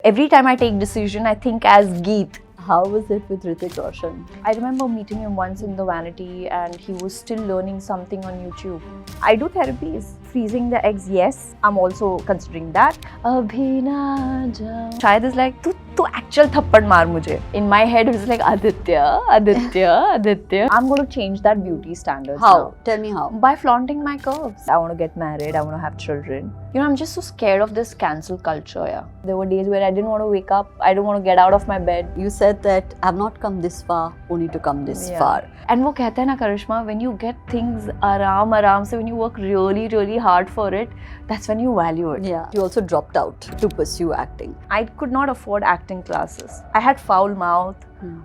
Every time I take decision, I think as Geet. How was it with Hrithik Roshan? I remember meeting him once in the Vanity and he was still learning something on YouTube. I do therapies. Freezing the eggs, yes. I'm also considering that. Abhi na jao. Shahid is like, tu actual thappad maar mujhe. In my head, it was like, Aditya, Aditya, Aditya. I'm going to change that beauty standards How? now. Tell me how. By flaunting my curves. I want to get married. I want to have children. You know, I'm just so scared of this cancel culture, yeah. There were days where I didn't want to wake up. I didn't want to get out of my bed. You said that I've not come this far, only to come this far. And वो कहते हैं ना Karishma, when you get things आराम से, when you work really, really hard for it, that's when you value it. Yeah. You also dropped out to pursue acting. I could not afford acting classes. I had foul mouth.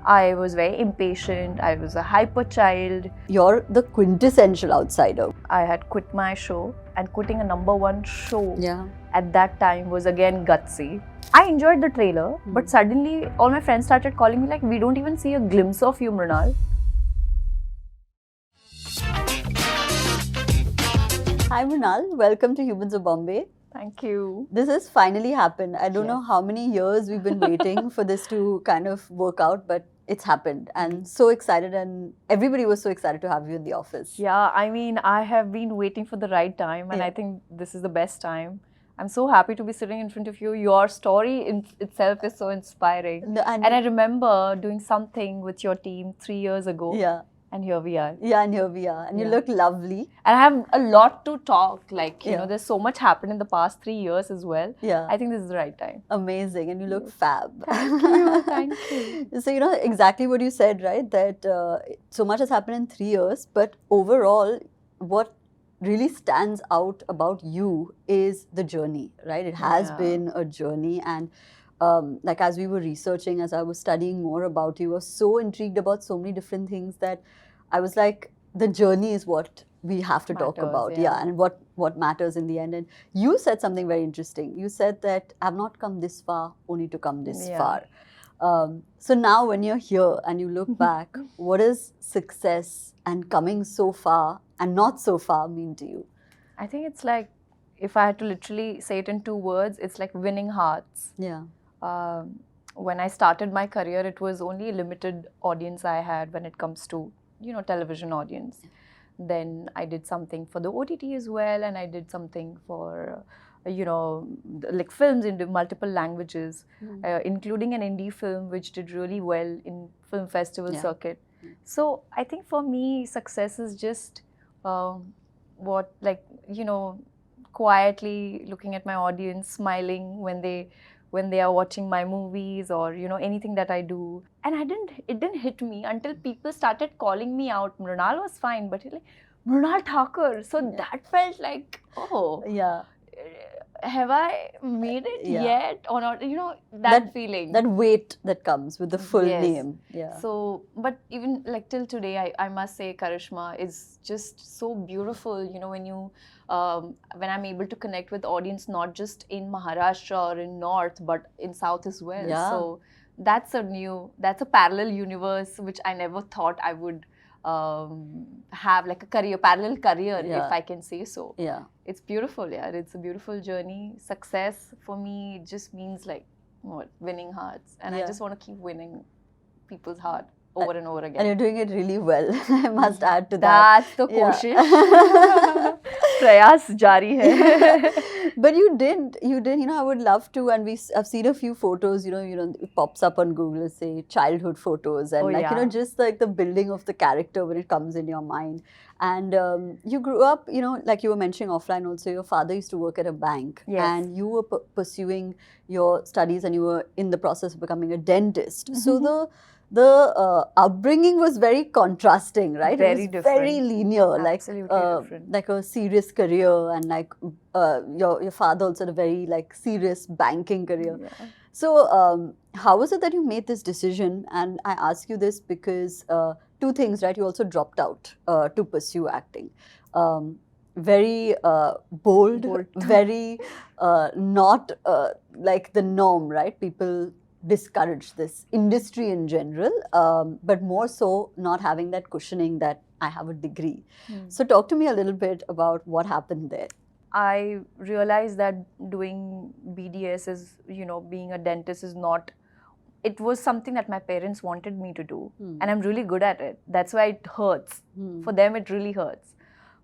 I was very impatient. I was a hyper child. You're the quintessential outsider. I had quit my show, and quitting a #1 show Yeah. at that time was again gutsy. I enjoyed the trailer, but suddenly all my friends started calling me like, we don't even see a glimpse of you, Mrunal. Hi Mrunal, welcome to Humans of Bombay. Thank you. This has finally happened. I don't know how many years we've been waiting for this to kind of work out, but it's happened. And so excited, and everybody was so excited to have you in the office. Yeah, I mean, I have been waiting for the right time, and I think this is the best time. I'm so happy to be sitting in front of you. Your story in itself is so inspiring. And I remember doing something with your team 3 years ago. Yeah. And here we are. Yeah, and here we are. And you look lovely. And I have a lot to talk. Like, you know, there's so much happened in the past 3 years as well. Yeah. I think this is the right time. Amazing. And you look fab. Thank you. Thank you. So, you know, exactly what you said, right? That so much has happened in 3 years. But overall, what really stands out about you is the journey, right? It has been a journey. And like as we were researching, as I was studying more about you, I was so intrigued about so many different things that I was like, the journey is what we have to talk about. Yeah. And what matters in the end. And you said something very interesting. You said that I've not come this far, only to come this far. So now when you're here and you look back, what does success and coming so far and not so far mean to you? I think it's like, if I had to literally say it in 2 words, it's like winning hearts. Yeah. When I started my career, it was only a limited audience I had when it comes to, you know, television audience. Then I did something for the OTT as well, and I did something for, you know, like films in multiple languages, including an indie film which did really well in film festival circuit. So I think for me, success is just what, like, you know, quietly looking at my audience, smiling when they are watching my movies or, you know, anything that I do. And it didn't hit me until people started calling me out. Mrunal was fine, but like, Mrunal Thakur. So that felt like, oh, have I made it yet or not? You know, that feeling. That weight that comes with the full name. Yeah. So, but even like till today, I must say Karishma is just so beautiful, you know, when I'm able to connect with audience, not just in Maharashtra or in North, but in South as well. Yeah. So that's a parallel universe, which I never thought I would have like a parallel career, if I can say so. Yeah. It's beautiful, yeah. It's a beautiful journey. Success for me just means like winning hearts. And I just want to keep winning people's heart over and over again. And you're doing it really well. I must add to that. That's the koshish. Prayas jari hai. But you did, you know, I would love to, and I've seen a few photos, you know, it pops up on Google, say childhood photos, and you know, just like the building of the character when it comes in your mind. And you grew up, you know, like you were mentioning offline also, your father used to work at a bank, and you were pursuing your studies and you were in the process of becoming a dentist. So the upbringing was very contrasting, right? Very different. Very linear. Absolutely different. Like a serious career, and like your father also had a very like serious banking career. Yeah. So how was it that you made this decision? And I ask you this because 2 things, right? You also dropped out to pursue acting. Very bold. Very not like the norm, right? People discourage this industry in general, but more so not having that cushioning that I have a degree. So talk to me a little bit about what happened there. I realized that doing BDS is, being a dentist is not, it was something that my parents wanted me to do. And I'm really good at it. That's why it hurts. For them, it really hurts.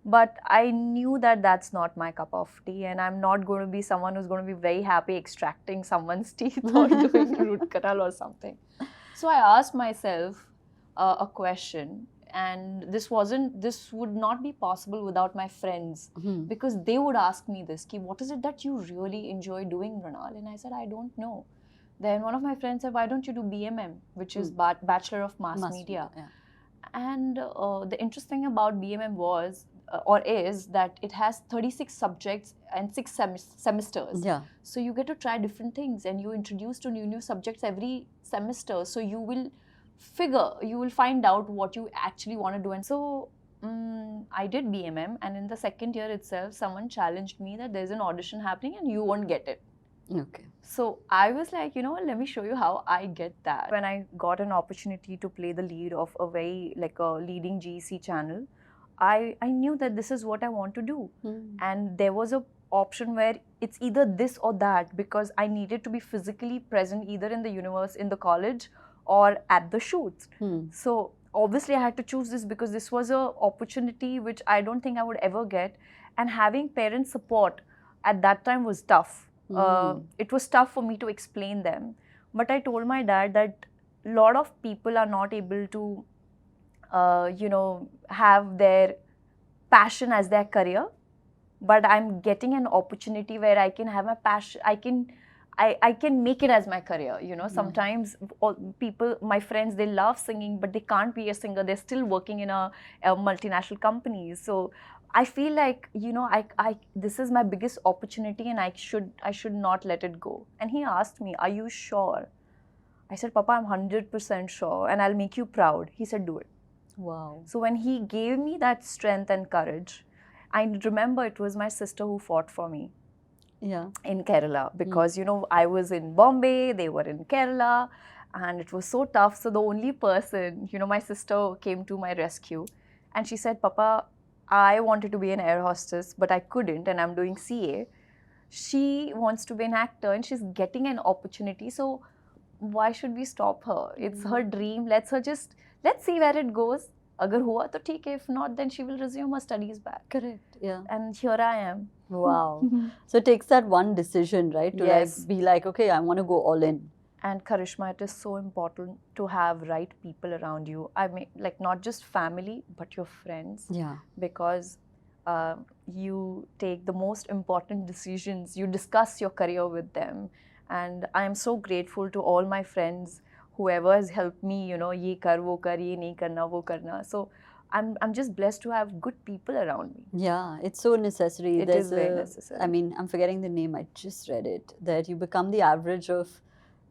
But I knew that that's not my cup of tea, and I'm not going to be someone who's going to be very happy extracting someone's teeth or doing root canal or something. So I asked myself a question, and this would not be possible without my friends, because they would ask me this, ki, what is it that you really enjoy doing, Mrunal? And I said, I don't know. Then one of my friends said, why don't you do BMM, which is Bachelor of Mass Media. Yeah. And the interesting about BMM is that it has 36 subjects and 6 semesters. Yeah. So you get to try different things, and you're introduced to new subjects every semester. So you will find out what you actually want to do. And so I did BMM, and in the second year itself, someone challenged me that there's an audition happening and you won't get it. Okay. So I was like, let me show you how I get that. When I got an opportunity to play the lead of a leading GEC channel, I knew that this is what I want to do. And there was a option where it's either this or that, because I needed to be physically present either in the universe, in the college, or at the shoots. So obviously I had to choose this, because this was an opportunity which I don't think I would ever get. And having parent support at that time was tough. It was tough for me to explain them. But I told my dad that a lot of people are not able to have their passion as their career, but I'm getting an opportunity where I can have my passion, I can make it as my career. Sometimes people, my friends, they love singing, but they can't be a singer. They're still working in a multinational company. So I feel like, this is my biggest opportunity, and I should not let it go. And he asked me, are you sure? I said, Papa, I'm 100% sure, and I'll make you proud. He said, do it. Wow. So when he gave me that strength and courage, I remember it was my sister who fought for me. Yeah. In Kerala, because I was in Bombay, they were in Kerala, and it was so tough. So the only person, my sister came to my rescue, and she said, Papa, I wanted to be an air hostess, but I couldn't, and I'm doing CA. She wants to be an actor, and she's getting an opportunity. So why should we stop her? It's her dream. Let's see where it goes. Agar hua to theek hai. If not, then she will resume her studies back. Correct. Yeah. And here I am. Wow. So it takes that one decision, right? To Yes. be like, okay, I want to go all in. And Karishma, it is so important to have right people around you. I mean, not just family, but your friends. Yeah. Because you take the most important decisions. You discuss your career with them. And I am so grateful to all my friends, whoever has helped me, ye kar, wo kar, ye nahi karna, wo karna. So I'm just blessed to have good people around me. Yeah, it's so necessary. It is very necessary. I mean, I'm forgetting the name. I just read it. That you become the average of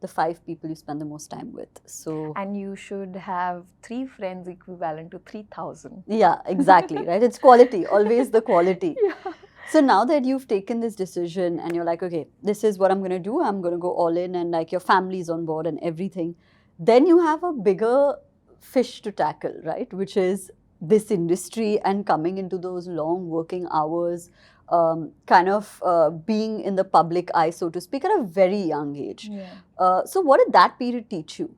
the 5 people you spend the most time with. So. And you should have 3 friends equivalent to 3,000. Yeah, exactly. Right. It's quality. Always the quality. Yeah. So now that you've taken this decision and you're like, okay, this is what I'm going to do. I'm going to go all in, and your family's on board and everything. Then you have a bigger fish to tackle, right? Which is this industry and coming into those long working hours, being in the public eye, so to speak, at a very young age. Yeah. So what did that period teach you?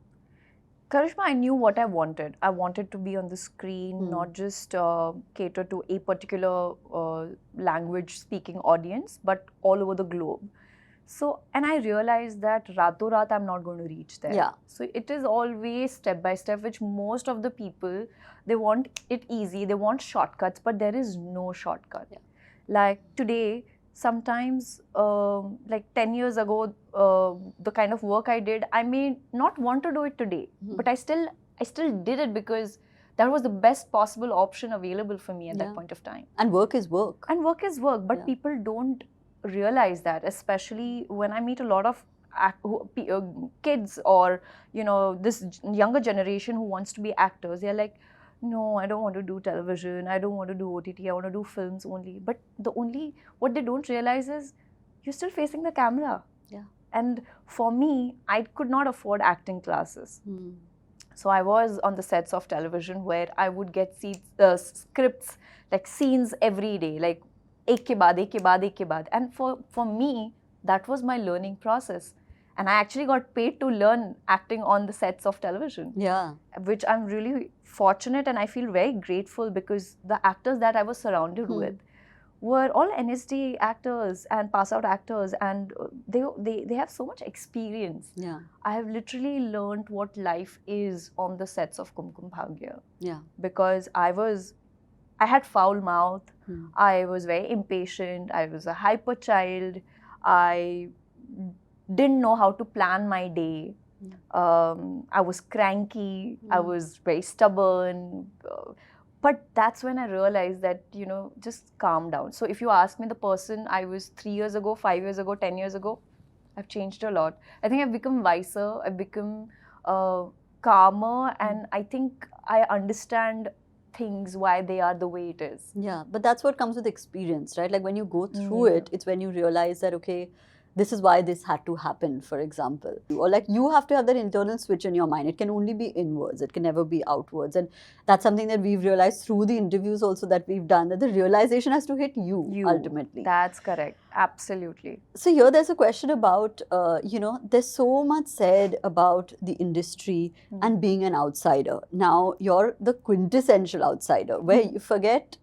Karishma, I knew what I wanted. I wanted to be on the screen, not just cater to a particular language speaking audience, but all over the globe. So, and I realized that rato raat I'm not going to reach there. Yeah. So it is always step by step, which most of the people, they want it easy, they want shortcuts, but there is no shortcut. Yeah. Like today, sometimes, 10 years ago, the kind of work I did, I may not want to do it today, but I still did it because that was the best possible option available for me at that point of time. And work is work. And work is work, but people don't realize that, especially when I meet a lot of kids or, this younger generation who wants to be actors. They're like, no, I don't want to do television, I don't want to do OTT, I want to do films only. But what they don't realize is you're still facing the camera. Yeah. And for me, I could not afford acting classes. So I was on the sets of television where I would get scripts, like scenes every day, like एक के बाद, एक के बाद, एक के बाद. And for me, that was my learning process. And I actually got paid to learn acting on the sets of television. Yeah. Which I'm really fortunate, and I feel very grateful because the actors that I was surrounded with were all NSD actors and pass out actors, and they have so much experience. Yeah. I have literally learned what life is on the sets of Kumkum Bhagya. Yeah. Because I had foul mouth, I was very impatient, I was a hyper child, I didn't know how to plan my day. I was cranky, I was very stubborn. But that's when I realized that, you know, just calm down. So if you ask me the person I was 3 years ago, 5 years ago, 10 years ago, I've changed a lot. I think I've become wiser, I've become calmer, and I think I understand things, why they are the way it is. Yeah, but that's what comes with experience, right? Like when you go through it, it's when you realize that, okay, this is why this had to happen, for example. Or like you have to have that internal switch in your mind. It can only be inwards. It can never be outwards. And that's something that we've realized through the interviews also that we've done, that the realization has to hit you. Ultimately. That's correct. Absolutely. So here there's a question about, you know, there's so much said about the industry and being an outsider. Now, you're the quintessential outsider, where you forget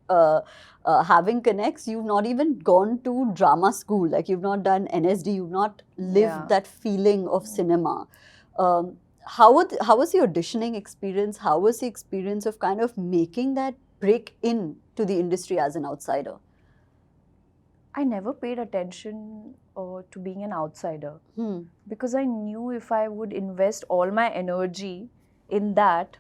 having connects. You've not even gone to drama school. Like, you've not done NSD. You've not lived that feeling of cinema. How was the auditioning experience? How was the experience of kind of making that break in to the industry as an outsider? I never paid attention to being an outsider because I knew if I would invest all my energy in that,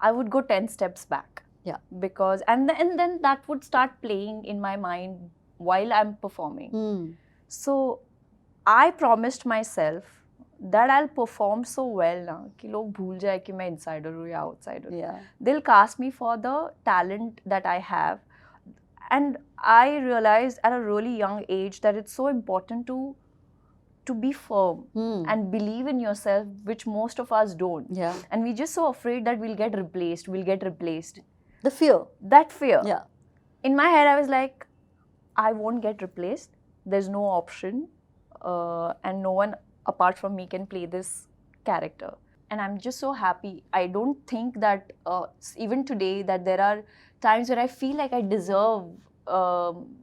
I would go 10 steps back. Yeah. Because and then that would start playing in my mind while I'm performing. So I promised myself that I'll perform so well now कि लोग भूल जाए कि मैं insider हूँ या outsider. Yeah. They'll cast me for the talent that I have. And I realized at a really young age that it's so important to be firm and believe in yourself, which most of us don't. Yeah. And we're just so afraid that we'll get replaced. The fear. That fear. Yeah. In my head, I was like, I won't get replaced. There's no option. And no one apart from me can play this character. And I'm just so happy. I don't think that even today that there are times where I feel like I deserve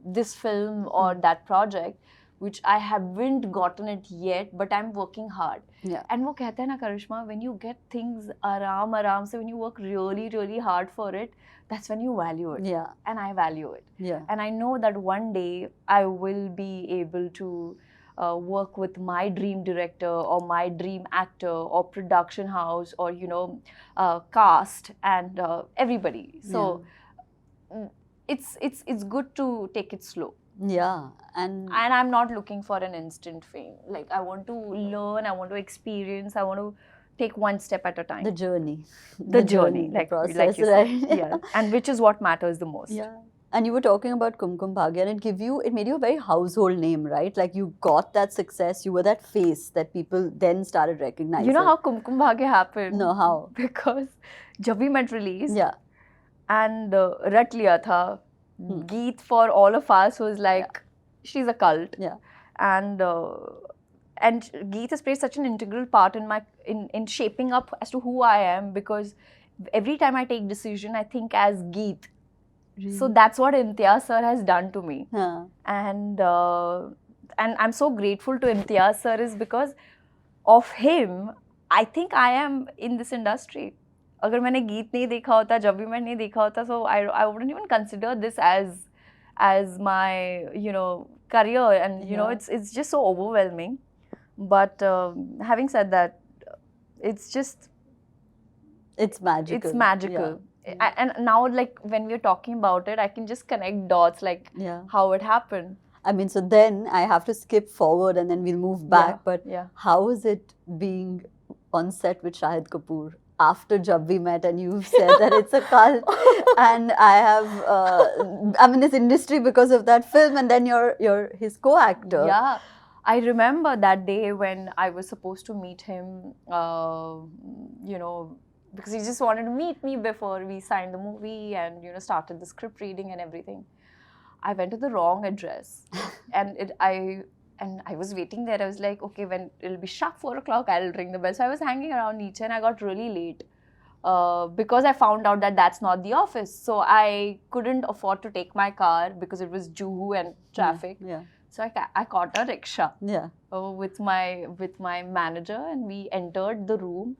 this film or that project, which I haven't gotten it yet, but I'm working hard. Yeah. And वो कहते हैं ना Karishma, when you get things आराम से, when you work really, really hard for it, that's when you value it. Yeah. And I value it. Yeah. And I know that one day I will be able to work with my dream director or my dream actor or production house or, you know, cast and everybody. So it's good to take it slow. Yeah. And I'm not looking for an instant fame. Like, I want to learn, I want to experience, I want to take one step at a time. The journey. The journey, the process, like you right? said. Yeah. And which is what matters the most. Yeah. And you were talking about Kumkum Bhagya, and it made you a very household name, right? Like, you got that success, you were that face that people then started recognizing. You know how Kumkum Bhagya happened? No, how? Because जब भी मैं released, yeah, and रट लिया था. Geet for all of us was like, she's a cult. Yeah. And Geet has played such an integral part in shaping up as to who I am, because every time I take decision, I think as Geet. Really? So that's what Imtiaz sir has done to me. Huh. And I'm so grateful to Imtiaz sir is because of him, I think I am in this industry. अगर मैंने गीत नहीं देखा होता, जब भी मैं नहीं देखा होता, so I wouldn't even consider this as my, you know, career, and you know, it's just so overwhelming. But having said that, it's magical. It's magical. Yeah. And now, like, when we're talking about it, I can just connect dots, like how it happened. I mean, so then I have to skip forward and then we'll move back. But how is it being on set with Shahid Kapoor after Jab We Met, and you've said that it's a cult, and I have, I'm in this industry because of that film, and then you're his co-actor. Yeah. I remember that day when I was supposed to meet him, you know, because he just wanted to meet me before we signed the movie and, you know, started the script reading and everything. I went to the wrong address, and I was waiting there. I was like, okay, when it'll be sharp 4 o'clock, I'll ring the bell. So I was hanging around Nietzsche, and I got really late because I found out that that's not the office. So I couldn't afford to take my car because it was Juhu and traffic. Yeah. So I caught a rickshaw Yeah. with my manager, and we entered the room.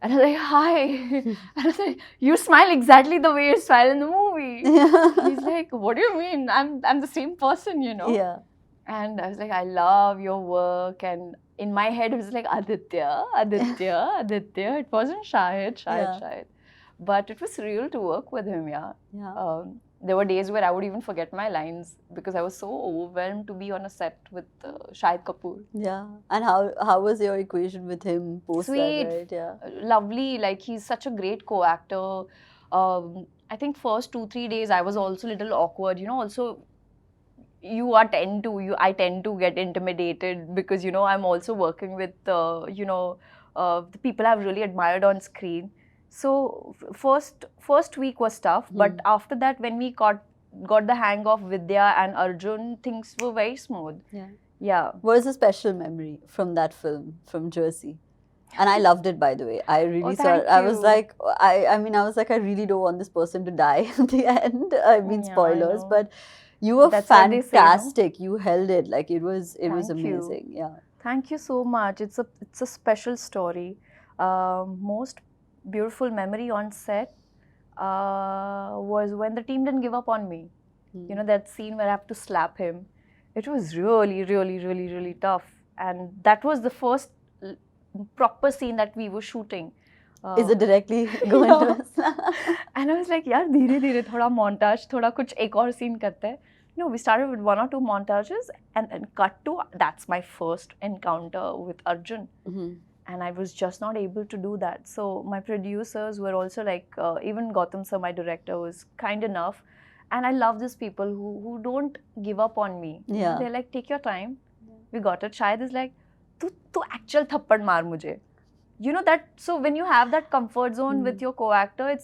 And I was like, hi. And I was like, you smile exactly the way you smile in the movie. He's like, what do you mean? I'm the same person, you know. Yeah. And I was like, I love your work. And in my head, it was like, Aditya. It wasn't Shahid. Yeah. But it was real to work with him, yeah. Yeah. There were days where I would even forget my lines because I was so overwhelmed to be on a set with Shahid Kapoor. Yeah. And how was your equation with him post Sweet. that, right? Yeah. Lovely. Like, he's such a great co-actor. I think first 2-3 days I was also a little awkward. You know, also I tend to get intimidated because, you know, I'm also working with, the people I've really admired on screen. So first week was tough, but after that, when we got the hang of Vidya and Arjun, things were very smooth. Yeah. Yeah. What is a special memory from that film, from Jersey? And I loved it, by the way. I really saw it. I was like, I really don't want this person to die at the end. I mean, spoilers, but you were fantastic. You held it. Like, it was amazing. Yeah. Thank you so much. It's a special story. Most beautiful memory on set was when the team didn't give up on me. You know, that scene where I have to slap him. It was really, really, really, really tough. And that was the first proper scene that we were shooting. Is it directly going to us? And I was like, yaar, dheere thoda montage, thoda kuch ek aur scene karte hai. No, we started with 1 or 2 montages and cut to, that's my first encounter with Arjun. And I was just not able to do that. So my producers were also like, even Gautam sir, my director, was kind enough. And I love these people who don't give up on me. Yeah. They're like, take your time. We got it. Shahid is like, tu actual thappad maar mujhe. You know that, so when you have that comfort zone with your co-actor,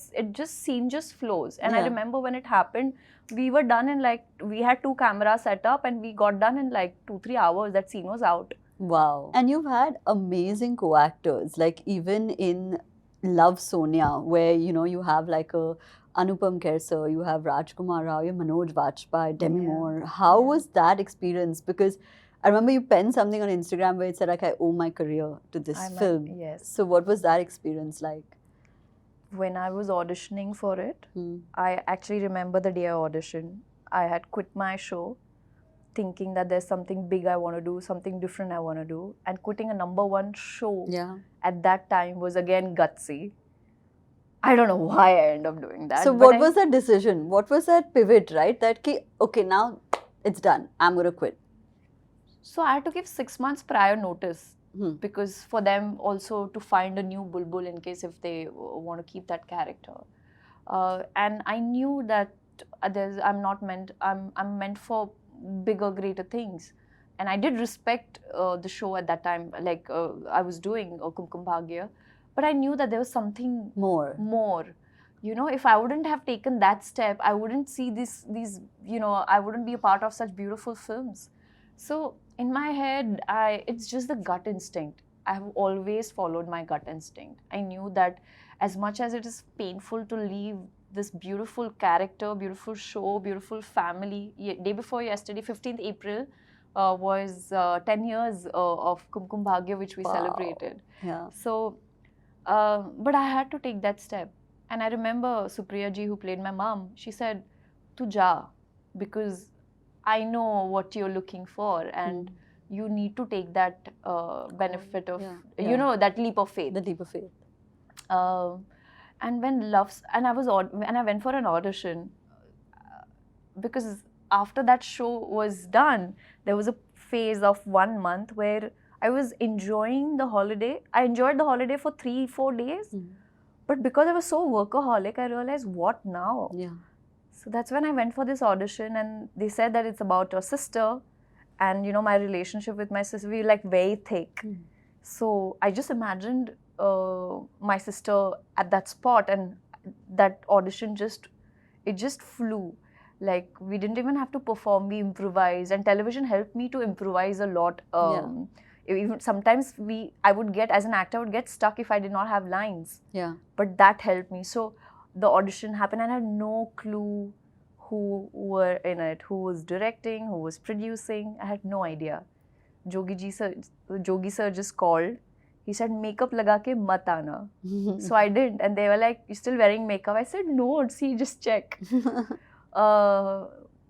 scene just flows. And I remember when it happened, we were done in we had 2 cameras set up and we got done in 2-3 hours. That scene was out. Wow. And you've had amazing co-actors, like even in Love Sonia, where, you know, you have like a Anupam Kher sir, you have Rajkumar Rao, you have Manoj Vajpayee, Demi Moore. How was that experience? Because I remember you penned something on Instagram where it said, like, I owe my career to this film. Yes. So what was that experience like? When I was auditioning for it, I actually remember the day I auditioned. I had quit my show thinking that there's something big I want to do, something different I want to do. And quitting a #1 show at that time was again gutsy. I don't know why I ended up doing that. So what was that decision? What was that pivot, right? That, okay, now it's done. I'm going to quit. So I had to give 6 months prior notice because for them also to find a new Bulbul in case if they want to keep that character. And I knew that I'm meant for bigger, greater things. And I did respect the show at that time. Like I was doing Kumkum Bhagya, but I knew that there was something more. You know, if I wouldn't have taken that step, I wouldn't see these, you know, I wouldn't be a part of such beautiful films. So in my head, it's just the gut instinct. I have always followed my gut instinct. I knew that as much as it is painful to leave this beautiful character, beautiful show, beautiful family. Day before yesterday, 15th April, was 10 years of Kumkum Bhagya, which we celebrated. Yeah. So, but I had to take that step. And I remember Supriya ji, who played my mom, she said, "Tu ja, because I know what you're looking for and you need to take that benefit of, you know, that leap of faith." The leap of faith. And when I went for an audition, because after that show was done, there was a phase of 1 month where I was enjoying the holiday. I enjoyed the holiday for 3-4 days, but because I was so workaholic, I realized, what now? Yeah. So that's when I went for this audition, and they said that it's about a sister, and you know, my relationship with my sister, we were like very thick. So I just imagined my sister at that spot, and that audition just flew. Like, we didn't even have to perform, we improvised, and television helped me to improvise a lot. Even sometimes I would get, as an actor, I would get stuck if I did not have lines. Yeah. But that helped me. So the audition happened and I had no clue who were in it, who was directing, who was producing. I had no idea. Jogi sir just called. He said, makeup laga ke mat aana. So I didn't. And they were like, you're still wearing makeup? I said, no, see, just check.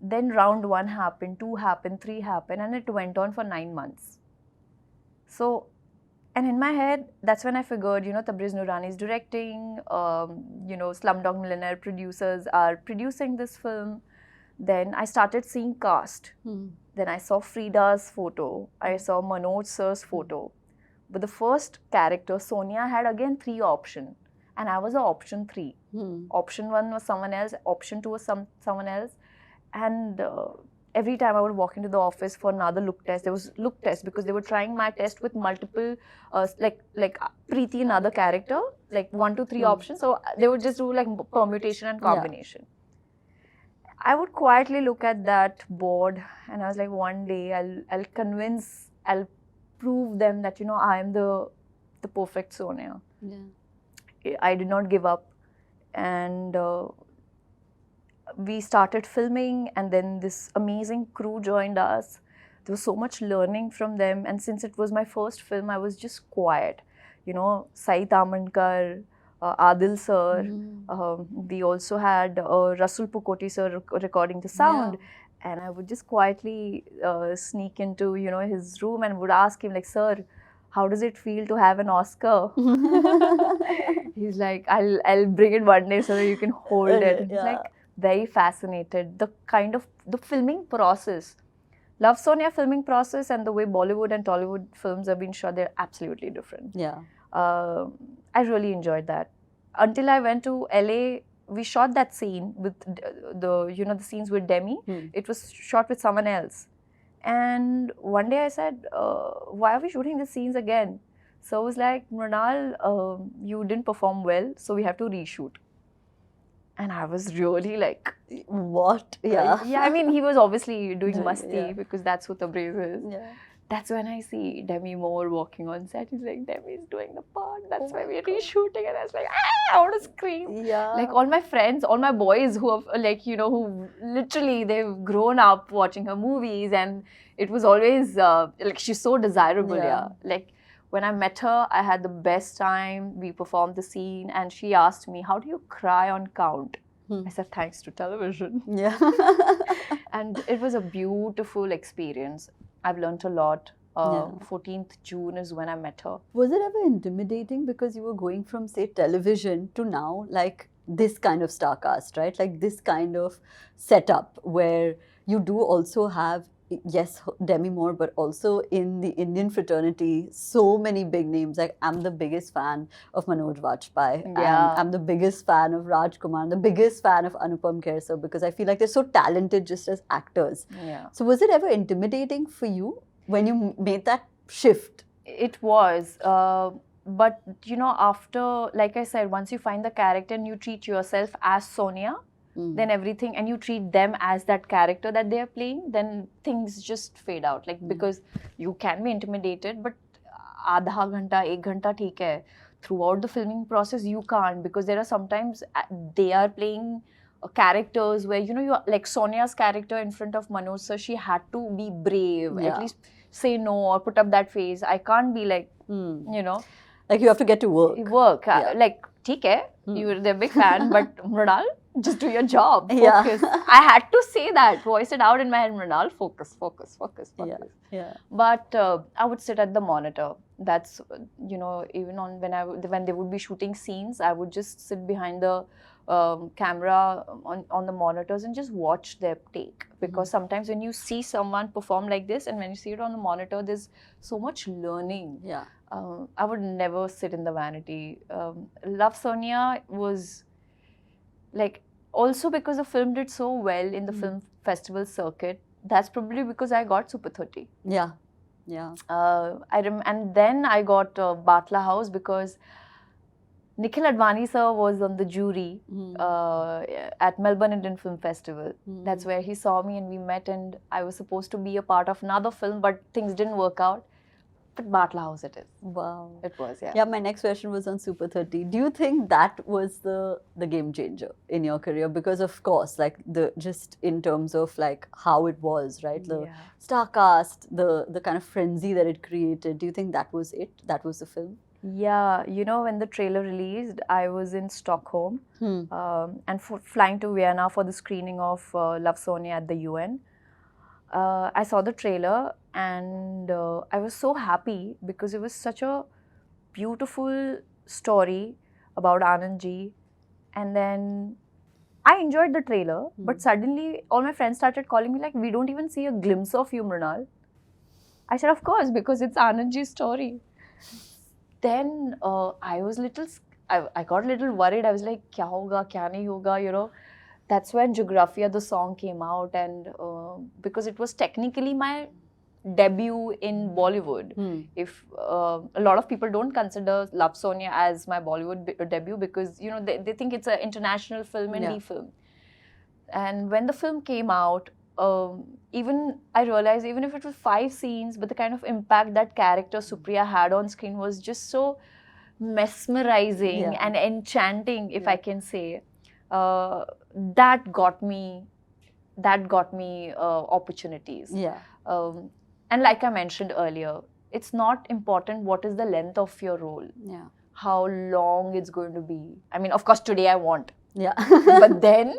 Then round 1 happened, 2 happened, 3 happened, and it went on for 9 months. So, and in my head, that's when I figured, Tabriz Noorani is directing, Slumdog Millionaire producers are producing this film. Then I started seeing cast. Then I saw Frida's photo. I saw Manoj sir's photo. But the first character, Sonia, had again 3 options. And I was a option 3. Option 1 was someone else. Option 2 was someone else. And every time I would walk into the office for another look test, there was look test because they were trying my test with multiple, like Preeti, another character, like 1 to 3 options. So they would just do like permutation and combination. Yeah. I would quietly look at that board and I was like, one day I'll prove them that, I am the perfect Sonia. Yeah. I did not give up. And we started filming, and then this amazing crew joined us. There was so much learning from them, and since it was my first film, I was just quiet. Sita Ramam, Adil sir. We also had Rasul Pukoti sir recording the sound. Yeah. And I would just quietly sneak into, his room and would ask him, like, sir, how does it feel to have an Oscar? He's like, I'll bring it one day so that you can hold it. He's like, very fascinated. The filming process, Love Sonia filming process and the way Bollywood and Tollywood films have been shot, they're absolutely different. Yeah. I really enjoyed that. Until I went to LA, we shot that scene with the scenes with Demi. It was shot with someone else. And one day I said, why are we shooting the scenes again? So I was like, Mrunal, you didn't perform well, so we have to reshoot. And I was really like, what? Yeah. Yeah, I mean, he was obviously doing masti because that's what Tabriz is. Yeah. That's when I see Demi Moore walking on set. He's like, Demi's doing the part. That's why we're reshooting. And I was like, I want to scream. Yeah. Like all my friends, all my boys who have who literally they've grown up watching her movies, and it was always like she's so desirable. Yeah. Like when I met her, I had the best time. We performed the scene, and she asked me, how do you cry on count? I said, thanks to television. Yeah. And it was a beautiful experience. I've learned a lot. 14th June is when I met her. Was it ever intimidating because you were going from, say, television to now, like this kind of star cast, right? Like this kind of setup where you do also have, yes, Demi Moore, but also in the Indian fraternity, so many big names. Like I'm the biggest fan of Manoj Vajpayee. Yeah. And I'm the biggest fan of Raj Kumar, the biggest fan of Anupam Kher sir, because I feel like they're so talented just as actors. Yeah. So was it ever intimidating for you when you made that shift? It was. But, after, like I said, once you find the character and you treat yourself as Sonia, then everything, and you treat them as that character that they are playing, then things just fade out. Like, because you can be intimidated, but aadha ghanta, 1 ghanta theek hai. Throughout the filming process, you can't, because there are sometimes they are playing characters where, you like Sonia's character in front of Manoj sir, she had to be brave, at least say no or put up that face. I can't be like, like you have to get to work. Like, theek hai, you're the big fan, but Mrunal, just do your job. Focus. Yeah. I had to say that, voice it out in my head, Mrunal, focus. Yeah. But I would sit at the monitor. That's, even on when they would be shooting scenes, I would just sit behind the camera on the monitors and just watch their take. Because sometimes when you see someone perform like this and when you see it on the monitor, there's so much learning. Yeah. I would never sit in the vanity. Love Sonia was like, also because the film did so well in the film festival circuit, that's probably because I got Super 30. Yeah. Yeah. And then I got Batla House because Nikhil Advani sir was on the jury at Melbourne Indian Film Festival. That's where he saw me and we met, and I was supposed to be a part of another film, but things didn't work out. But Batla House it is. Wow. It was, yeah. Yeah, my next question was on Super 30. Do you think that was the game changer in your career? Because of course, like just in terms of like how it was, right? The star cast, the kind of frenzy that it created. Do you think that was it? That was the film? Yeah, you know, when the trailer released, I was in Stockholm and flying to Vienna for the screening of Love Sonia at the UN. I saw the trailer and I was so happy because it was such a beautiful story about Anandji. And then I enjoyed the trailer, but suddenly all my friends started calling me like, we don't even see a glimpse of you, Mrunal. I said, of course, because it's Anandji's story. Then I was I got a little worried. I was like, kya hoga, kya nahi hoga, you know. That's when Geographia, the song, came out, and because it was technically my debut in Bollywood. If a lot of people don't consider Love Sonia as my Bollywood debut because, you know, they think it's an international film, indie film. And when the film came out, even I realized even if it was 5 scenes, but the kind of impact that character Supriya had on screen was just so mesmerizing and enchanting, if I can say. That got me opportunities. And like I mentioned earlier, it's not important what is the length of your role, how long it's going to be. I mean, of course today I want, but then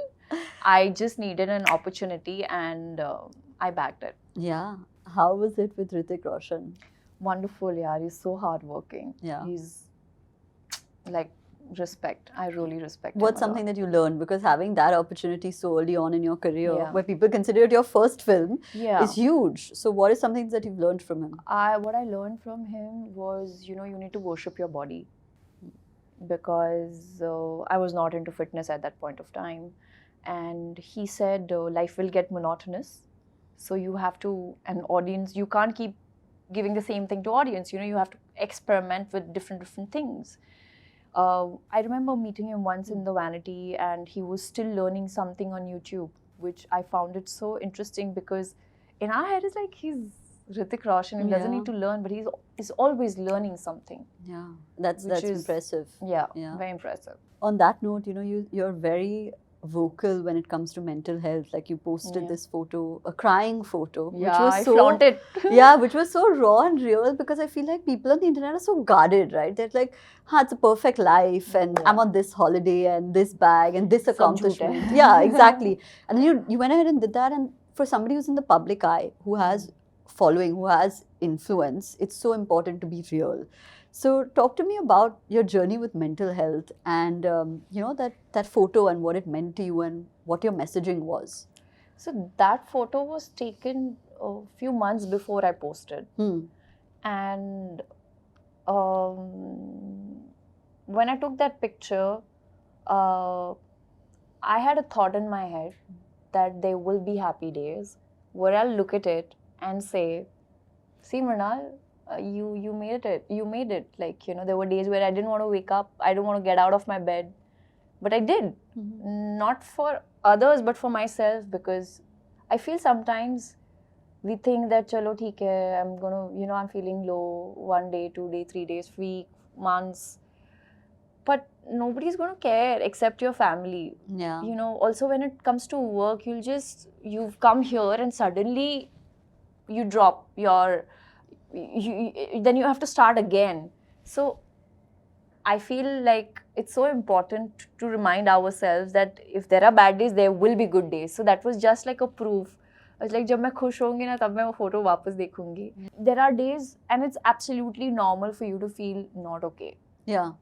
I just needed an opportunity and I bagged it. How was it with Hrithik Roshan? Wonderful, yeah. He's so hardworking. He's like, respect. I really respect him. What's something that you learned? Because having that opportunity so early on in your career, where people consider it your first film, is huge. So what is something that you've learned from him? What I learned from him was, you know, you need to worship your body. Because I was not into fitness at that point of time. And he said, life will get monotonous. So you have to, an audience, you can't keep giving the same thing to audience. You know, you have to experiment with different things. I remember meeting him once in the Vanity, and he was still learning something on YouTube, which I found it so interesting because in our head it's like he's Hrithik Roshan, he doesn't need to learn, but he's always learning something. That's impressive. Very impressive. On that note, you know, you're very vocal when it comes to mental health. Like you posted this photo, a crying photo, which was I flaunted. Which was so raw and real, because I feel like people on the internet are so guarded, right? They're like, it's a perfect life and I'm on this holiday and this bag and this accomplishment. Exactly. And then you went ahead and did that, and for somebody who's in the public eye, who has following, who has influence, it's so important to be real. So talk to me about your journey with mental health and, you know, that photo and what it meant to you and what your messaging was. So that photo was taken a few months before I posted. And when I took that picture, I had a thought in my head that there will be happy days where I'll look at it and say, see, Mrunal, you made it. You made it. Like, you know, there were days where I didn't want to wake up. I didn't want to get out of my bed. But I did. Not for others, but for myself, because I feel sometimes we think that, chalo, theek hai, I'm going to, you know, I'm feeling low 1 day, 2 days, 3 days, week, months. But nobody's going to care except your family. You know, also when it comes to work, you've come here and suddenly you drop your... then you have to start again. So I feel like it's so important to remind ourselves that if there are bad days, there will be good days. So that was just like a proof. I was like, जब मैं खुश होंगी ना, तब मैं वो photo वापस देखूंगी. There are days, and it's absolutely normal for you to feel not okay. Yeah,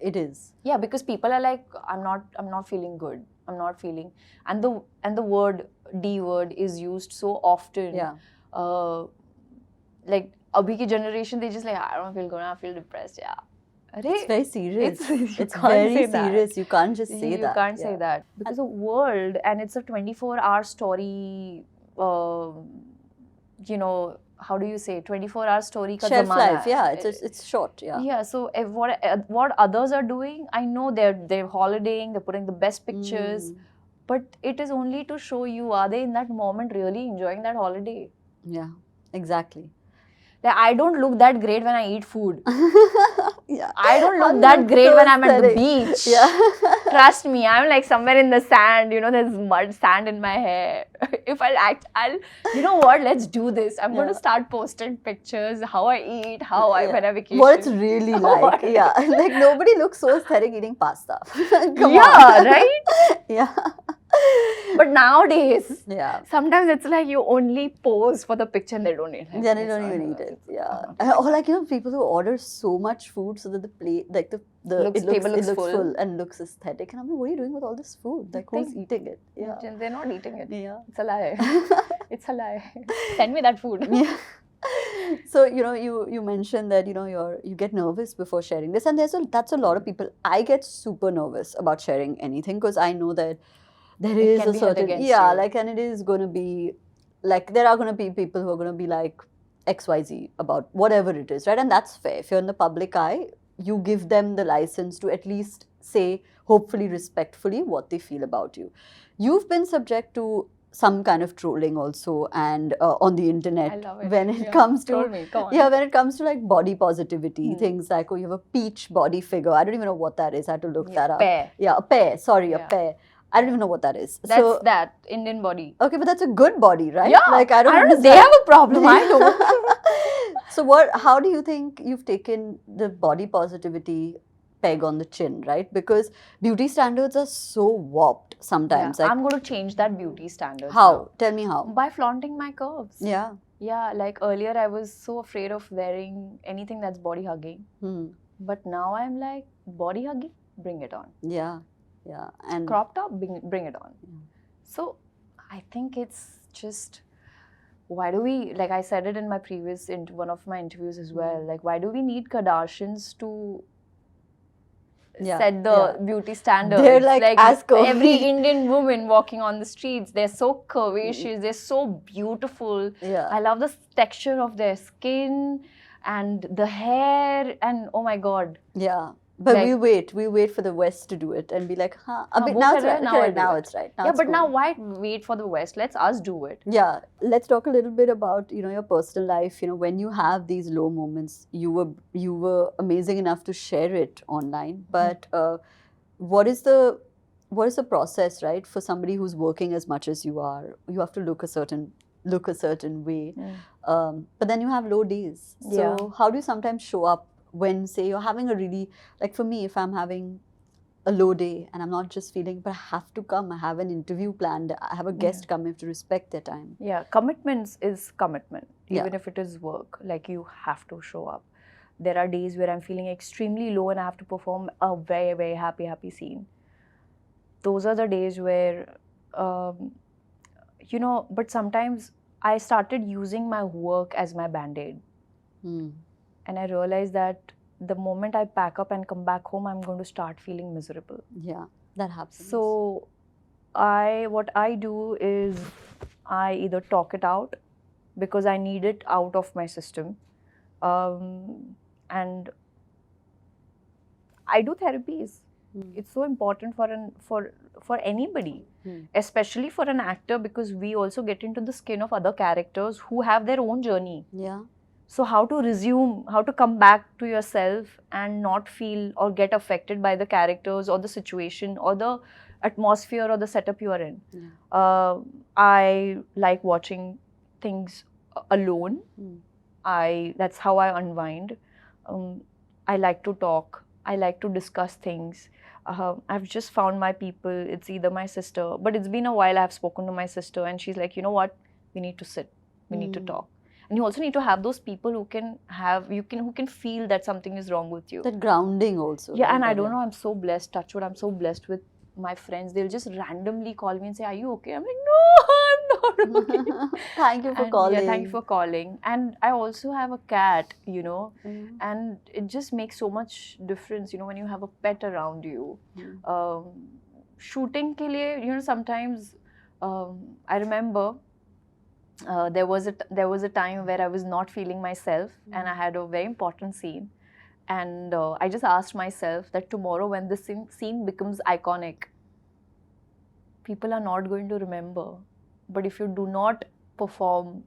it is. Yeah, because people are like, I'm not feeling good. I'm not feeling, and the word D word is used so often. Like abhi ki generation, they just like, I don't feel good, I feel depressed. It's very serious. It's very serious. You can't just say that. You can't say that. Because the world, and it's a 24-hour story, you know, how do you say, 24-hour story ka Shelf zamana life, hai. yeah, it's short, yeah. Yeah, so if what others are doing, I know they're holidaying, they're putting the best pictures, but it is only to show you, are they in that moment really enjoying that holiday? Yeah, exactly. Like, I don't look that great when I eat food. Yeah. I don't look that great so when I'm at the aesthetic. beach. Yeah. Trust me, I'm like somewhere in the sand, you know, there's mud, sand in my hair. If I'll, you know what, let's do this. I'm going to start posting pictures, how I eat, when I vacation. What it's really like, yeah. Like, nobody looks so aesthetic eating pasta. Come on. Right? Yeah. But nowadays, yeah, sometimes it's like you only pose for the picture and they don't eat it. yeah, they don't even eat it. Yeah, or like, you know, people who order so much food so that the plate, like the table looks full and looks aesthetic. And I'm like, what are you doing with all this food? Like, who's eating it? Yeah, they're not eating it. Yeah, it's a lie. It's a lie. Send me that food. Yeah. So, you know, you mentioned that, you know, you get nervous before sharing this, and that's a lot of people. I get super nervous about sharing anything because I know that there is a certain, like, and it is going to be like, there are going to be people who are going to be like XYZ about whatever it is, right? And that's fair. If you're in the public eye, you give them the license to at least say, hopefully respectfully, what they feel about you. You've been subject to some kind of trolling also, and on the internet. I love it. When it comes to, me. Go on. Yeah, when it comes to like body positivity, things like, oh, you have a peach body figure. I don't even know what that is. I had to look that up. Pear. Yeah, a pear. Sorry, a pear. I don't even know what that is. That's that Indian body. Okay, but that's a good body, right? Yeah. Like, I don't know. They have a problem. I don't. So how do you think you've taken the body positivity peg on the chin, right? Because beauty standards are so warped sometimes. Yeah, like, I'm going to change that beauty standard. How? Now. Tell me how. By flaunting my curves. Yeah. Yeah, like earlier I was so afraid of wearing anything that's body hugging. But now I'm like, body hugging, bring it on. Yeah. Yeah. And crop top, bring it on. So I think it's just, why do we, like I said it in my previous, one of my interviews as well, like, why do we need Kardashians to set the beauty standards? They're like as curvy. Every Indian woman walking on the streets, they're so curvaceous, they're so beautiful. Yeah. I love the texture of their skin and the hair, and oh my God. Yeah. But like, we wait for the West to do it and be like, huh. Now it's right. Now it's right. Now yeah, it's but cool. now why wait for the West? Let's us do it. Yeah. Let's talk a little bit about, you know, your personal life. You know, when you have these low moments, you were amazing enough to share it online. But what is the process, right, for somebody who's working as much as you are? You have to look a certain way. But then you have low days. So how do you sometimes show up when, say, you're having a really, like for me, if I'm having a low day and I'm not just feeling, but I have to come, I have an interview planned, I have a guest come, I have to respect their time. Yeah, commitments is commitment, even if it is work, like you have to show up. There are days where I'm feeling extremely low and I have to perform a very, very happy scene. Those are the days where, you know, but sometimes I started using my work as my band-aid. And I realized that the moment I pack up and come back home, I'm going to start feeling miserable. Yeah, that happens. So what I do is I either talk it out because I need it out of my system. And I do therapies. It's so important for anybody, especially for an actor, because we also get into the skin of other characters who have their own journey. Yeah. So how to come back to yourself and not feel or get affected by the characters or the situation or the atmosphere or the setup you are in. I like watching things alone. That's how I unwind. I like to talk. I like to discuss things. I've just found my people. It's either my sister, but it's been a while I've spoken to my sister and she's like, you know what, we need to sit. We need to talk. And you also need to have those people who can feel that something is wrong with you. That grounding also. Yeah, and I don't know, I'm so blessed, touch wood, I'm so blessed with my friends. They'll just randomly call me and say, are you okay? I'm like, no, I'm not okay. Thank you for calling. Yeah, thank you for calling. And I also have a cat, you know, and it just makes so much difference, you know, when you have a pet around you. Shooting ke liye, you know, sometimes I remember there was a time where I was not feeling myself, and I had a very important scene, and I just asked myself that tomorrow when this scene becomes iconic, people are not going to remember. But if you do not perform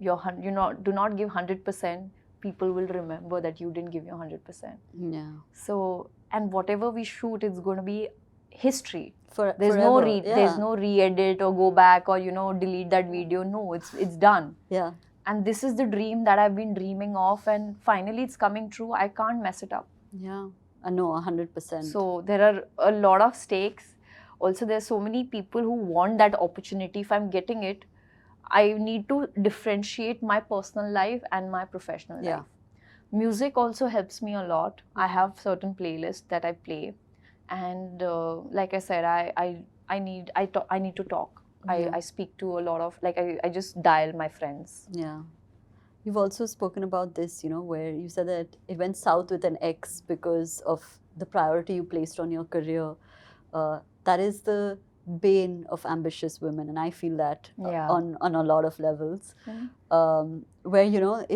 do not give 100%, people will remember that you didn't give your 100%. Yeah. So, and whatever we shoot, it's going to be history. There's no re-edit or go back or delete that video. No, it's done. Yeah. And this is the dream that I've been dreaming of, and finally it's coming true. I can't mess it up. Yeah, I know, 100%. So there are a lot of stakes. Also, there's so many people who want that opportunity. If I'm getting it, I need to differentiate my personal life and my professional life. Music also helps me a lot. I have certain playlists that I play, and like I said, I need to talk. I speak to a lot of, like, I just dial my friends. Yeah. You've also spoken about this, where you said that it went south with an ex because of the priority you placed on your career. That is the bane of ambitious women, and I feel that on a lot of levels. Where,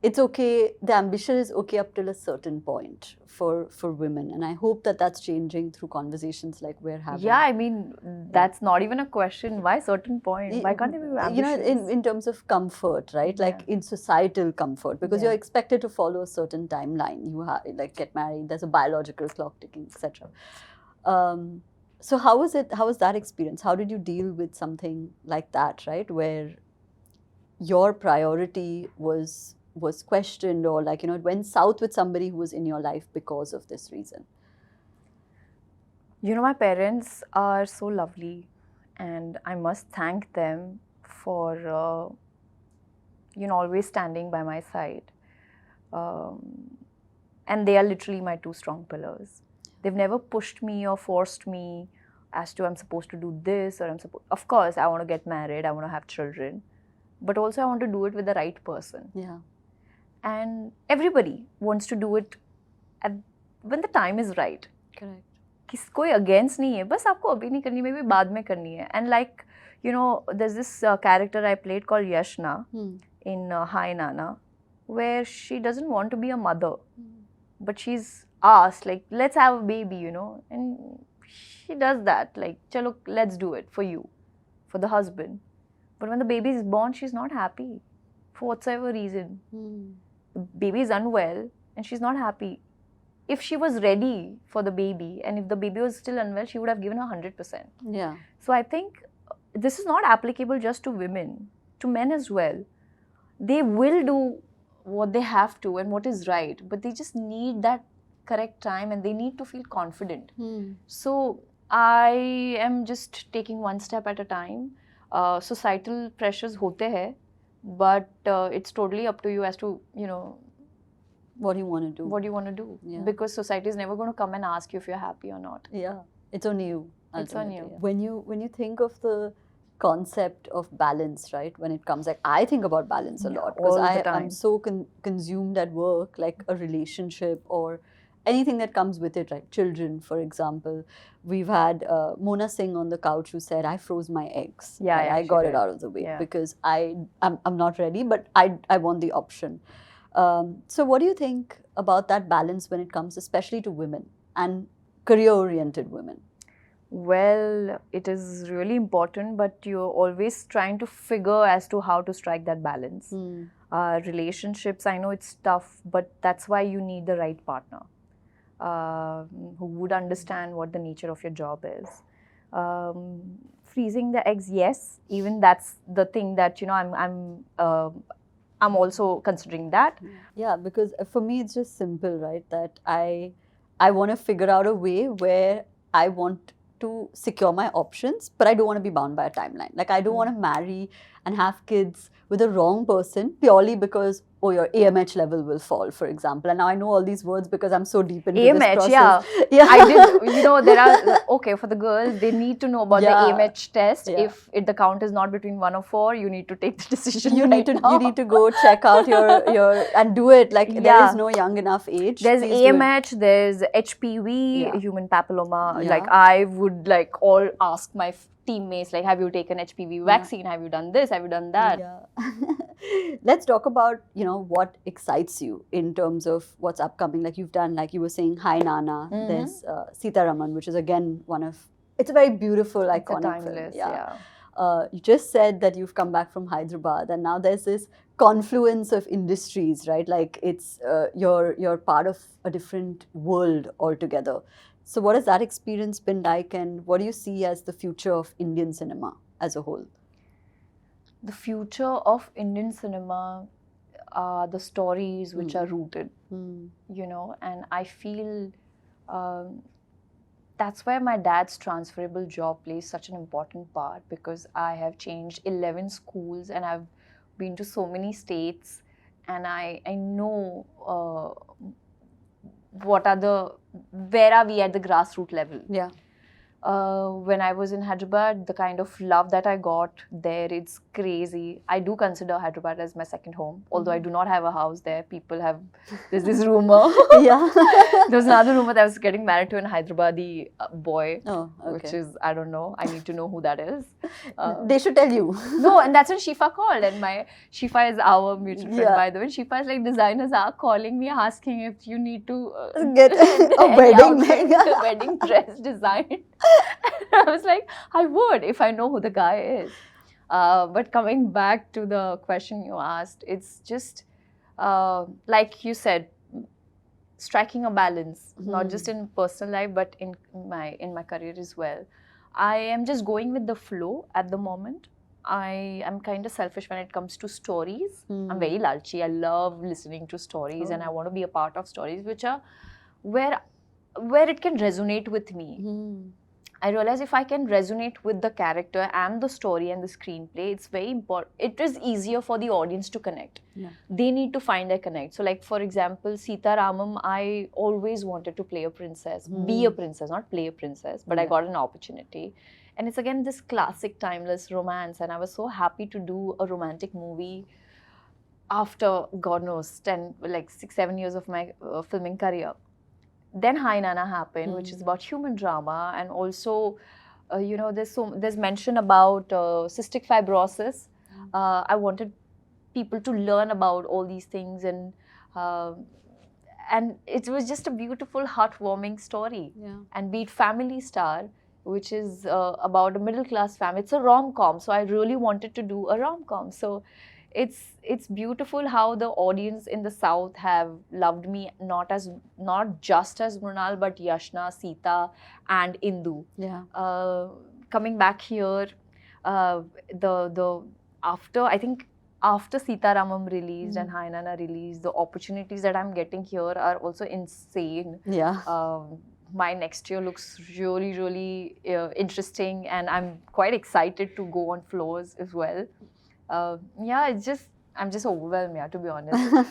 it's okay, the ambition is okay up till a certain point for women, and I hope that that's changing through conversations like we're having. Yeah, I mean, that's not even a question. Why certain point? Why can't they be ambitious? In terms of comfort, right? Like in societal comfort, because you're expected to follow a certain timeline. You like get married, there's a biological clock ticking, etc. So how was that experience? How did you deal with something like that, right? Where your priority was questioned, or like, it went south with somebody who was in your life because of this reason? My parents are so lovely, and I must thank them for, always standing by my side. And they are literally my two strong pillars. They've never pushed me or forced me as to I'm supposed to do this or of course, I want to get married, I want to have children, but also I want to do it with the right person. Yeah. And everybody wants to do it when the time is right. Correct. कोई against नहीं है, बस आपको अभी नहीं करनी, maybe बाद में करनी है. And like, there's this character I played called Yashna in Hi Nana, where she doesn't want to be a mother, but she's asked, like, let's have a baby, and she does that, like, chalo, let's do it for you, for the husband. But when the baby is born, she's not happy for whatsoever reason. The baby is unwell and she's not happy. If she was ready for the baby and if the baby was still unwell, she would have given her 100%. Yeah. So I think this is not applicable just to women, to men as well. They will do what they have to and what is right, but they just need that correct time and they need to feel confident. So I am just taking one step at a time. Societal pressures hote hai, but it's totally up to you as to, what you want to do. What do you want to do? Yeah. Because society is never going to come and ask you if you're happy or not. Yeah, it's on you. It's on you. When you think of the concept of balance, right? When it comes, like, I think about balance a lot because I'm so consumed at work, like a relationship or anything that comes with it, right? Children, for example. We've had Mona Singh on the couch who said, I froze my eggs. Yeah, right? I got it out of the way because I'm not ready, but I want the option. So what do you think about that balance when it comes especially to women and career-oriented women? Well, it is really important, but you're always trying to figure as to how to strike that balance. Relationships, I know it's tough, but that's why you need the right partner who would understand what the nature of your job is. Freezing the eggs, yes, even that's the thing that, I'm also considering that. Yeah, because for me it's just simple, right? That I want to figure out a way where I want to secure my options, but I don't want to be bound by a timeline. Like, I don't want to marry and have kids with the wrong person purely because, oh, your AMH level will fall, for example. And now I know all these words because I'm so deep into this process. Yeah. I did, there are, okay, for the girls, they need to know about the AMH test. If the count is not between 1 or 4, you need to take the decision. You need to go check out your and do it. Like, there is no young enough age. There's AMH, there's HPV, human papilloma. Like, I would all ask my teammates, like, have you taken HPV vaccine? Have you done this? Have you done that? Yeah. Let's talk about, what excites you in terms of what's upcoming. Like you've done, like you were saying, Hi Nana. There's Sita Ramam, which is again it's a very beautiful, iconic film. Timeless, Yeah. You just said that you've come back from Hyderabad, and now there's this confluence of industries, right? Like it's you're part of a different world altogether. So what has that experience been like, and what do you see as the future of Indian cinema as a whole? The future of Indian cinema are the stories which are rooted, and I feel that's why my dad's transferable job plays such an important part, because I have changed 11 schools and I've been to so many states, and I know where are we at the grassroots level. Yeah. When I was in Hyderabad, the kind of love that I got there, it's crazy. I do consider Hyderabad as my second home, although I do not have a house there. There's this rumor. Yeah. There was another rumor that I was getting married to an Hyderabadi boy, okay. Which is, I don't know. I need to know who that is. They should tell you. No, and that's when Shifa called, and Shifa is our mutual friend, by the way. Shifa is like, designers are calling me asking if you need to get a wedding dress designed. I was like, I would if I know who the guy is. But coming back to the question you asked, it's just like you said, striking a balance, not just in personal life but in my career as well. I am just going with the flow at the moment. I am kind of selfish when it comes to stories. I'm very lalchi. I love listening to stories, and I want to be a part of stories which are where it can resonate with me. I realize if I can resonate with the character and the story and the screenplay, it's very important. It is easier for the audience to connect. Yeah. They need to find their connect. So, like, for example, Sita Ramam, I always wanted to play a princess, be a princess, not play a princess, but I got an opportunity. And it's again this classic timeless romance, and I was so happy to do a romantic movie after, God knows, 6-7 years of my filming career. Then Hi Nana happened, which is about human drama, and also, there's mention about cystic fibrosis. I wanted people to learn about all these things, and it was just a beautiful, heartwarming story. Yeah. And be it Family Star, which is about a middle class family. It's a rom-com, so I really wanted to do a rom-com. So it's beautiful how the audience in the South have loved me, not just as Mrunal, but Yashna, Sita, and Indu. Yeah. Coming back here, after Sita Ramam released and Hi Nana released, the opportunities that I'm getting here are also insane. Yeah. My next year looks really, really interesting, and I'm quite excited to go on floors as well. I'm just overwhelmed, to be honest.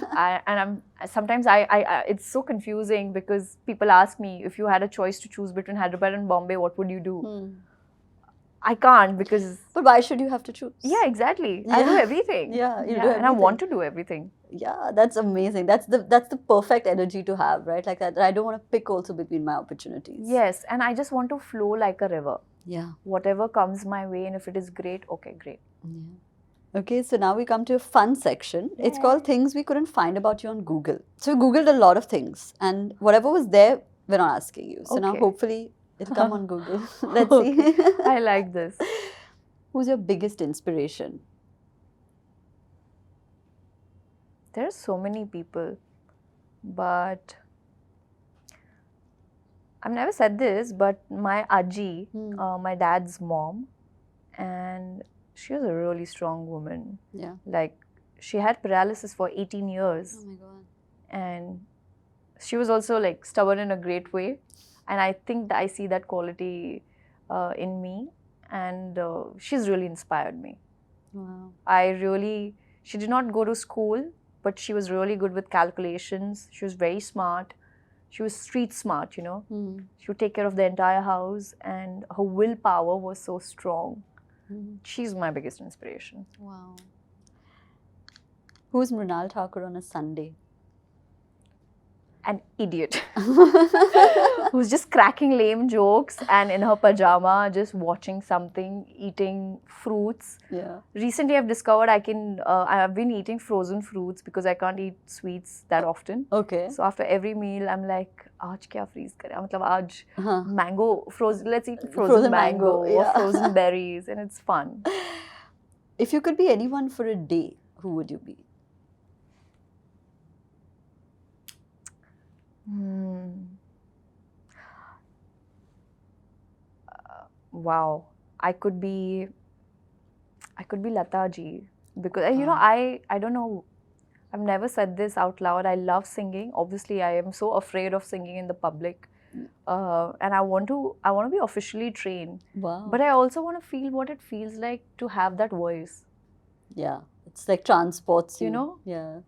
Sometimes it's so confusing, because people ask me, if you had a choice to choose between Hyderabad and Bombay, what would you do? I can't, because... But why should you have to choose? Yeah, exactly. I do everything. Yeah, you do everything. And I want to do everything. Yeah, that's amazing. That's the perfect energy to have, right? Like that. I don't want to pick also between my opportunities. Yes, and I just want to flow like a river. Yeah. Whatever comes my way, and if it is great, okay, great. Yeah. Okay, so now we come to a fun section. Yeah. It's called Things We Couldn't Find About You on Google. So we Googled a lot of things, and whatever was there, we're not asking you. So now hopefully it'll come on Google. Let's see. I like this. Who's your biggest inspiration? There are so many people, but I've never said this, but my Aji, my dad's mom, and she was a really strong woman. Yeah. Like, she had paralysis for 18 years. Oh my God. And she was also like stubborn in a great way. And I think that I see that quality in me. And she's really inspired me. Wow. She did not go to school, but she was really good with calculations. She was very smart. She was street smart, you know. She would take care of the entire house, and her willpower was so strong. She's my biggest inspiration. Wow. Who's Mrunal Thakur on a Sunday? an idiot who's just cracking lame jokes and in her pajama just watching something, eating fruits. Yeah. Recently I've discovered I've been eating frozen fruits because I can't eat sweets that often. Okay. So after every meal I'm like, aaj kya freeze kare, matlab aaj Huh. mango frozen, let's eat frozen mango or yeah. frozen berries, and it's fun. If you could be anyone for a day, who would you be? Wow, I could be Lata ji, because you know, I don't know, I've never said this out loud. I love singing. Obviously, I am so afraid of singing in the public, and I want to be officially trained. Wow. But I also want to feel what it feels like to have that voice. Yeah, it's like transports you. You know? Yeah.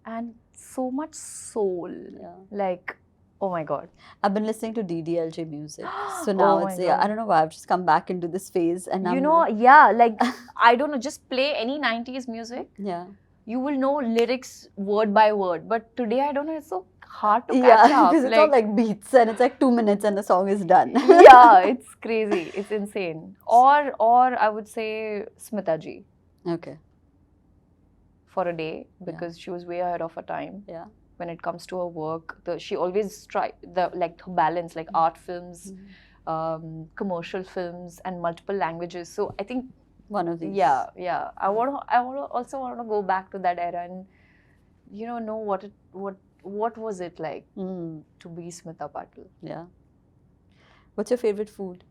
And so much soul. Yeah. Like, oh my God. I've been listening to DDLJ music. So now Oh it's, my yeah, God. I don't know why, I've just come back into this phase. And You I'm know, like, yeah, like, I don't know, just play any 90s music. yeah. You will know lyrics word by word. But today, I don't know, it's so hard to catch Yeah, up. because it's all like beats and it's like 2 minutes and the song is done. Yeah, it's crazy. It's insane. Or I would say Smita ji Okay. for a day, because she was way ahead of her time. Yeah. When it comes to her work, she always her balance, like art films, commercial films, and multiple languages. So I think one of these. Yeah. I also want to go back to that era and know what was it like to be Smita Patil. Yeah. What's your favorite food?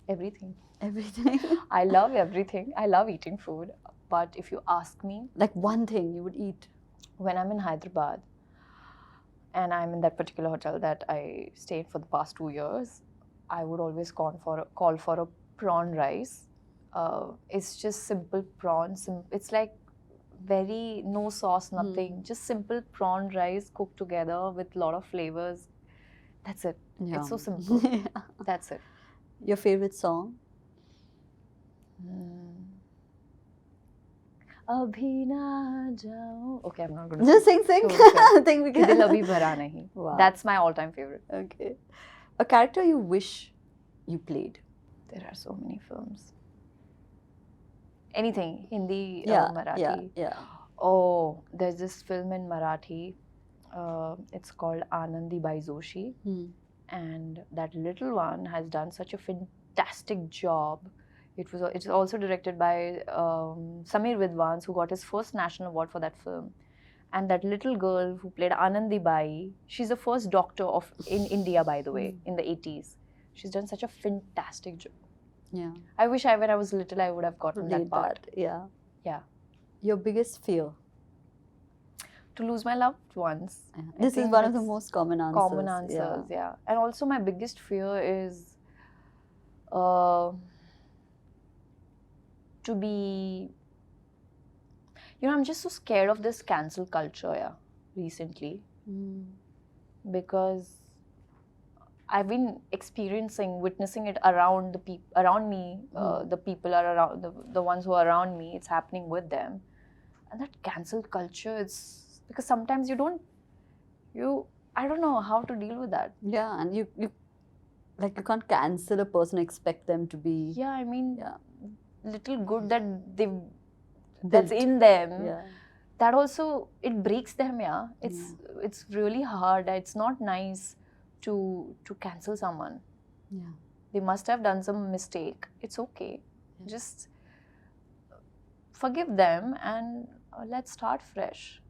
Everything. Everything. I love everything. I love eating food. But if you ask me, like one thing you would eat when I'm in Hyderabad and I'm in that particular hotel that I stayed for the past 2 years, I would always call for a prawn rice. It's just simple prawns. It's like very no sauce, nothing. Just simple prawn rice cooked together with a lot of flavors. That's it. Yeah. It's so simple. Yeah. That's it. Your favorite song? Abhi na jao. Okay, I'm not going to just sing. I think we can. Dil abhi bhara nahi. Wow. That's my all-time favorite. Okay. A character you wish you played? There are so many films. Anything, Hindi, Marathi. Yeah. Oh, there's this film in Marathi. It's called Anandi by Zoshi. And that little one has done such a fantastic job. It's also directed by Samir Vidwans, who got his first national award for that film. And that little girl who played Anandi Bai, she's the first doctor in India, by the way, in the 80s. She's done such a fantastic job. Yeah. I wish when I was little, I would have gotten that part. Yeah. Yeah. Your biggest fear? To lose my loved ones. Yeah. This is one of the most common answers. Common answers, yeah. And also my biggest fear is to be... I'm just so scared of this cancel culture, recently. Because I've been witnessing it around me. The people are around, the ones who are around me, it's happening with them. And that cancel culture, it's because sometimes I don't know how to deal with that. Yeah, and you can't cancel a person, expect them to be... Yeah, I mean, little good that's in them. Yeah. That also, it breaks them, yeah. It's really hard. It's not nice to cancel someone. Yeah. They must have done some mistake. It's okay. Yeah. Just forgive them and let's start fresh.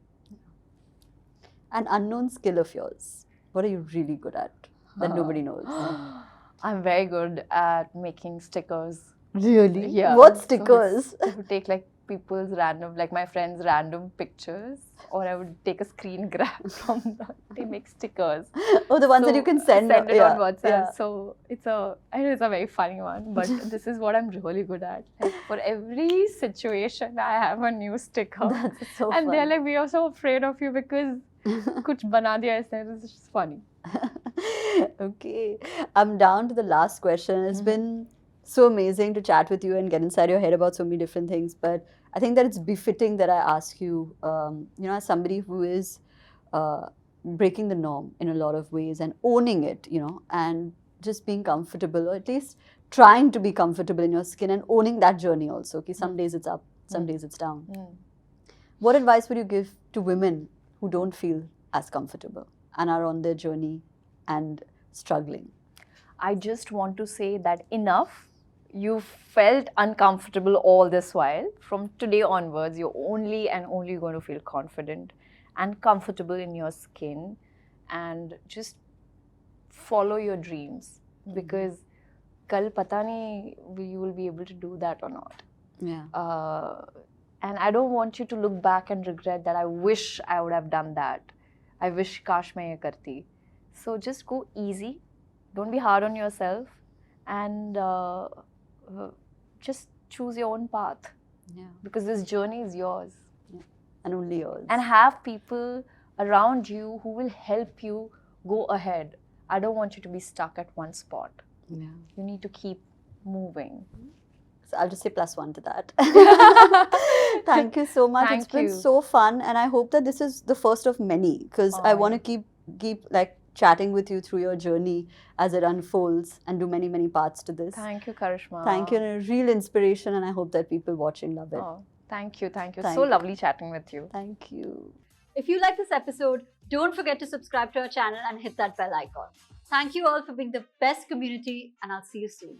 An unknown skill of yours. What are you really good at that nobody knows? I'm very good at making stickers. Really? Yeah. What stickers? So I would take people's random, my friends' random pictures, or I would take a screen grab from them. They make stickers. Oh, the ones that you can send it on WhatsApp. Yeah. So I know it's a very funny one, but this is what I'm really good at. For every situation, I have a new sticker. That's so and fun. they're like, we are so afraid of you because kuch bana diya aise. It's just funny. Okay. I'm down to the last question. It's been so amazing to chat with you and get inside your head about so many different things. But I think that it's befitting that I ask you, as somebody who is, breaking the norm in a lot of ways and owning it, you know, and just being comfortable, or at least trying to be comfortable in your skin and owning that journey also. Okay, some days it's up, some days it's down. What advice would you give to women who don't feel as comfortable and are on their journey and struggling? I just want to say that enough. You felt uncomfortable all this while. From today onwards, you're only and only going to feel confident and comfortable in your skin, and just follow your dreams, because kal pata nahi you will be able to do that or not. Yeah. And I don't want you to look back and regret that I wish I would have done that. I wish kash main ye karti. So just go easy. Don't be hard on yourself, and just choose your own path. Yeah. Because this journey is yours. Yeah. And only yours. And have people around you who will help you go ahead. I don't want you to be stuck at one spot. Yeah. You need to keep moving. So I'll just say +1 to that. Thank you so much. Thank It's been you. so fun, and I hope that this is the first of many, because I want to keep like chatting with you through your journey as it unfolds, and do many parts to this. Thank you, Karishma. Thank you, and a real inspiration, and I hope that people watching love it. Oh, thank you. Thank So you. lovely chatting with you. Thank you. If you like this episode, don't forget to subscribe to our channel and hit that bell icon. Thank you all for being the best community, and I'll see you soon.